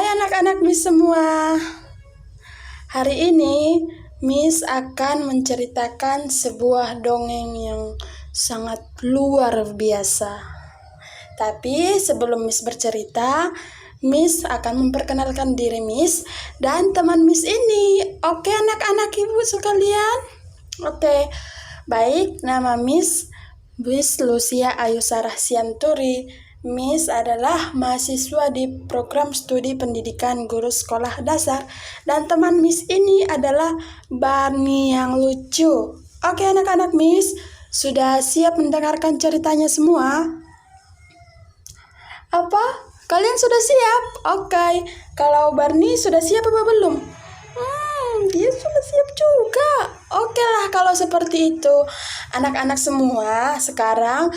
anak-anak Miss semua. Hari ini Miss akan menceritakan sebuah dongeng yang sangat luar biasa. Tapi sebelum Miss bercerita, Miss akan memperkenalkan diri Miss dan teman Miss ini. Oke anak-anak ibu sekalian? Oke, baik, nama Miss Lucia Ayu Sarah Sianturi. Miss adalah mahasiswa di program studi pendidikan guru sekolah dasar. Dan teman Miss ini adalah Barney yang lucu. Oke anak-anak Miss, sudah siap mendengarkan ceritanya semua? Apa? Kalian sudah siap? Oke, kalau Barney sudah siap apa belum? Dia sudah siap juga. Oke lah kalau seperti itu. Anak-anak semua, sekarang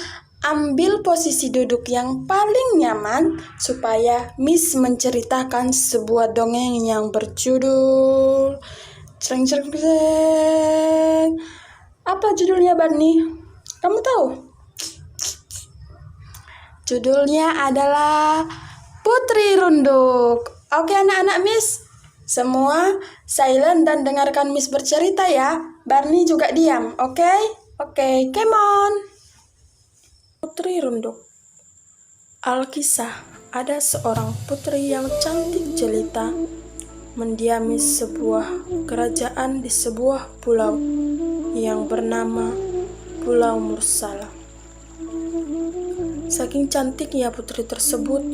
ambil posisi duduk yang paling nyaman supaya Miss menceritakan sebuah dongeng yang berjudul Apa judulnya Barney? Kamu tahu? Judulnya adalah Putri Runduk. Oke anak-anak Miss, semua silent dan dengarkan Miss bercerita ya. Barney juga diam, oke? Oke, come on. Putri Runduk. Alkisah, ada seorang putri yang cantik jelita mendiami sebuah kerajaan di sebuah pulau yang bernama Pulau Mursala. Saking cantiknya putri tersebut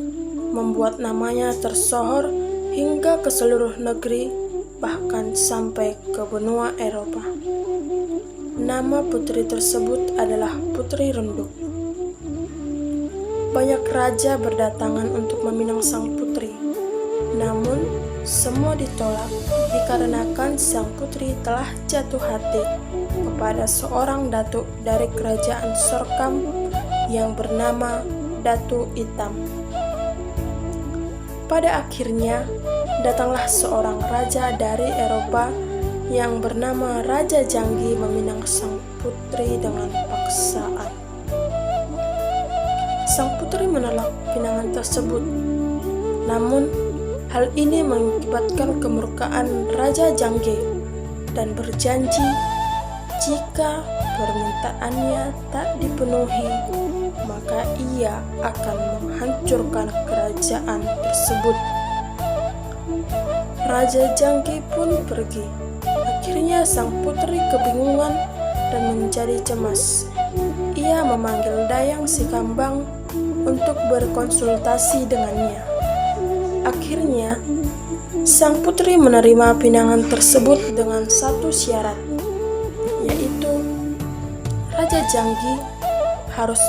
membuat namanya tersohor hingga ke seluruh negeri, bahkan sampai ke benua Eropa. Nama putri tersebut adalah Putri Runduk. Banyak raja berdatangan untuk meminang sang putri, namun semua ditolak dikarenakan sang putri telah jatuh hati kepada seorang datuk dari kerajaan Sorkam yang bernama Datu Hitam. Pada akhirnya, datanglah seorang raja dari Eropa yang bernama Raja Janggi meminang sang putri dengan paksaan. Sang putri menolak pinangan tersebut. Namun, hal ini mengakibatkan kemurkaan Raja Janggi dan berjanji jika permintaannya tak dipenuhi, maka ia akan menghancurkan kerajaan tersebut. Raja Janggi pun pergi. Akhirnya sang putri kebingungan dan menjadi cemas. Ia memanggil Dayang Sikambang untuk berkonsultasi dengannya. Akhirnya, sang putri menerima pinangan tersebut dengan satu syarat, yaitu Raja Janggi harus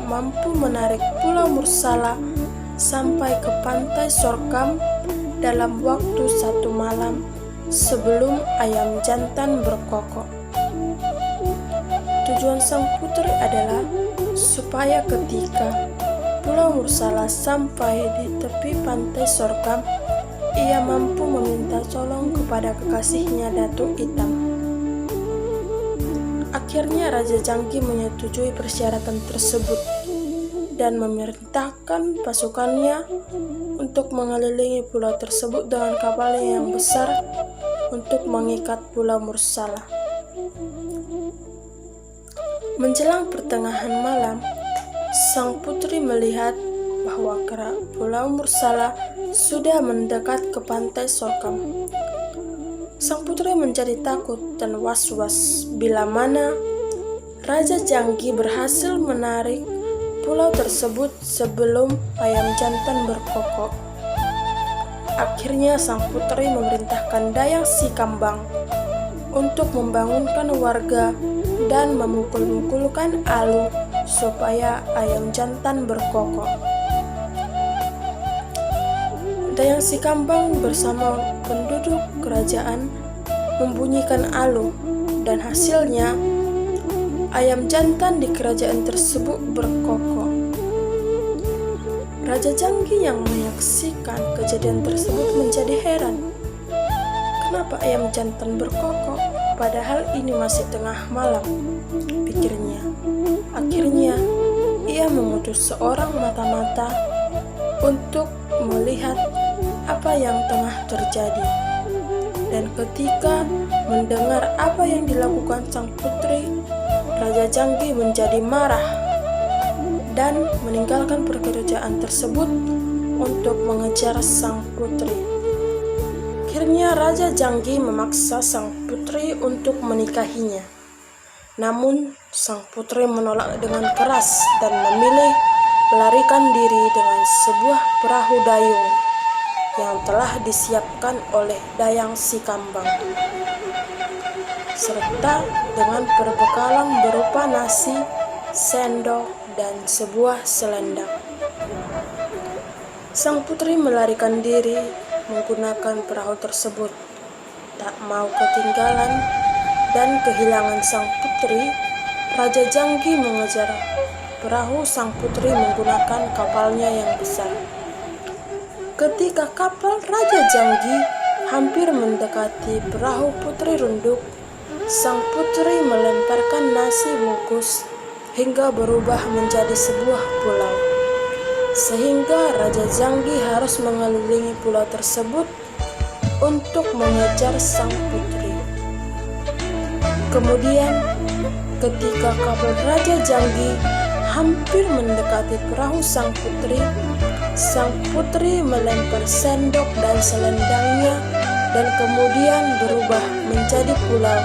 mampu menarik Pulau Mursala sampai ke pantai Sorkam dalam waktu 1 malam sebelum ayam jantan berkokok. Tujuan sang putri adalah supaya ketika Pulau Mursala sampai di tepi pantai Sorkam, ia mampu meminta tolong kepada kekasihnya Datu Hitam. Akhirnya Raja Janggi menyetujui persyaratan tersebut dan memerintahkan pasukannya untuk mengelilingi pulau tersebut dengan kapal yang besar untuk mengikat Pulau Mursala. Menjelang pertengahan malam, sang putri melihat bahwa Pulau Mursala sudah mendekat ke pantai Sorkam. Sang putri menjadi takut dan was-was bila mana Raja Janggi berhasil menarik pulau tersebut sebelum ayam jantan berkokok. Akhirnya sang putri memerintahkan Dayang Sikambang untuk membangunkan warga dan memukul-mukulkan alu supaya ayam jantan berkokok. Dayang Sikambang bersama penduduk kerajaan membunyikan alu, dan hasilnya ayam jantan di kerajaan tersebut berkokok. Raja Janggi yang menyaksikan kejadian tersebut menjadi heran. Kenapa ayam jantan berkokok padahal ini masih tengah malam, pikirnya. Akhirnya ia mengutus seorang mata-mata untuk melihat apa yang tengah terjadi. Dan ketika mendengar apa yang dilakukan sang putri, Raja Janggi menjadi marah dan meninggalkan pekerjaan tersebut untuk mengejar sang putri. Akhirnya Raja Janggi memaksa sang putri untuk menikahinya. Namun sang putri menolak dengan keras dan memilih melarikan diri dengan sebuah perahu dayung yang telah disiapkan oleh Dayang Sikambang, serta dengan perbekalan berupa nasi, sendok, dan sebuah selendang. Sang putri melarikan diri menggunakan perahu tersebut, tak mau ketinggalan dan kehilangan sang putri. Raja Janggi mengejar perahu sang putri menggunakan kapalnya yang besar. Ketika kapal Raja Janggi hampir mendekati perahu Putri Runduk, sang putri melemparkan nasi bungkus hingga berubah menjadi sebuah pulau, sehingga Raja Janggi harus mengelilingi pulau tersebut untuk mengejar sang putri. Kemudian, ketika kapal Raja Janggi hampir mendekati perahu sang putri melempar sendok dan selendangnya dan kemudian berubah menjadi pulau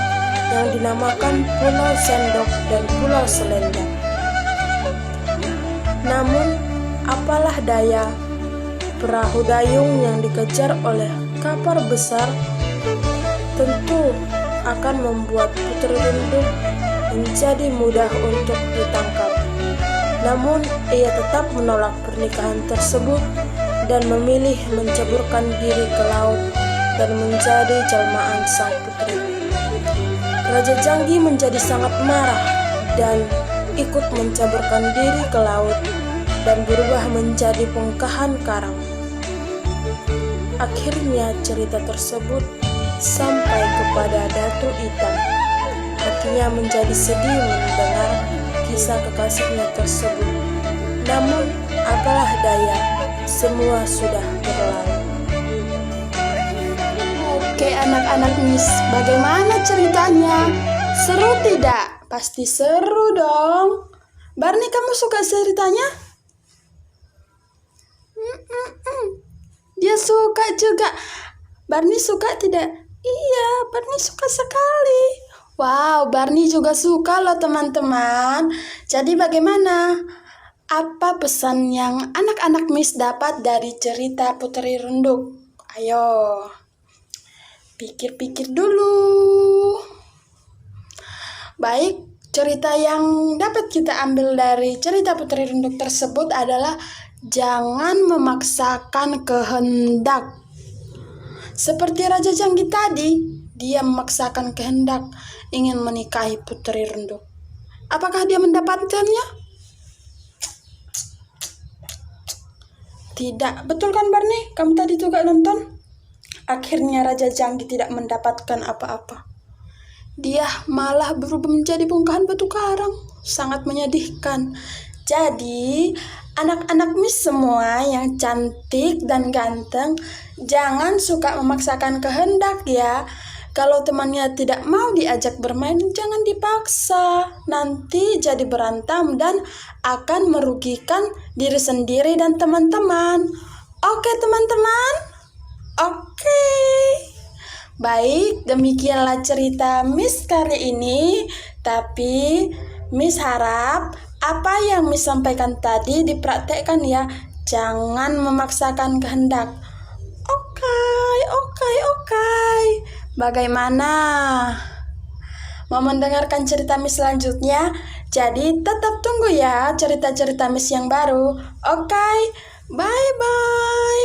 yang dinamakan Pulau Sendok dan Pulau Selendang. Namun, apalah daya, perahu dayung yang dikejar oleh kapal besar tentu akan membuat Putri Runduk menjadi mudah untuk ditangkap. Namun, ia tetap menolak pernikahan tersebut dan memilih menceburkan diri ke laut dan menjadi jelmaan sang putri. Raja Janggi menjadi sangat marah dan ikut menceburkan diri ke laut dan berubah menjadi bongkahan karang. Akhirnya cerita tersebut sampai kepada Datu Itam. Hatinya menjadi sedih mendengar kisah kekasihnya tersebut. Namun, apalah daya, semua sudah berlalu. Oke anak-anak Miss, bagaimana ceritanya? Seru tidak? Pasti seru dong. Barney, kamu suka ceritanya? Dia suka juga. Barney suka tidak? Iya, Barney suka sekali. Wow, Barney juga suka loh teman-teman. Jadi bagaimana? Apa pesan yang anak-anak Miss dapat dari cerita Putri Runduk? Ayo, pikir-pikir dulu. Baik, cerita yang dapat kita ambil dari cerita Putri Runduk tersebut adalah jangan memaksakan kehendak. Seperti Raja Janggi tadi, dia memaksakan kehendak ingin menikahi Putri Runduk. Apakah dia mendapatkannya? Tidak. Betul kan Barney? Kamu tadi juga nonton? Akhirnya Raja Janggi tidak mendapatkan apa-apa. Dia malah berubah menjadi bongkahan batu karang. Sangat menyedihkan. Jadi, anak-anak Miss semua yang cantik dan ganteng, jangan suka memaksakan kehendak ya. Kalau temannya tidak mau diajak bermain, jangan dipaksa. Nanti jadi berantem dan akan merugikan diri sendiri dan teman-teman. Oke teman-teman? Oke. Baik, demikianlah cerita Miss kali ini. Tapi Miss harap apa yang Miss sampaikan tadi dipraktekkan ya. Jangan memaksakan kehendak. Oke. Bagaimana? Mau mendengarkan cerita Miss selanjutnya? Jadi tetap tunggu ya cerita-cerita Miss yang baru. Oke. Bye-bye.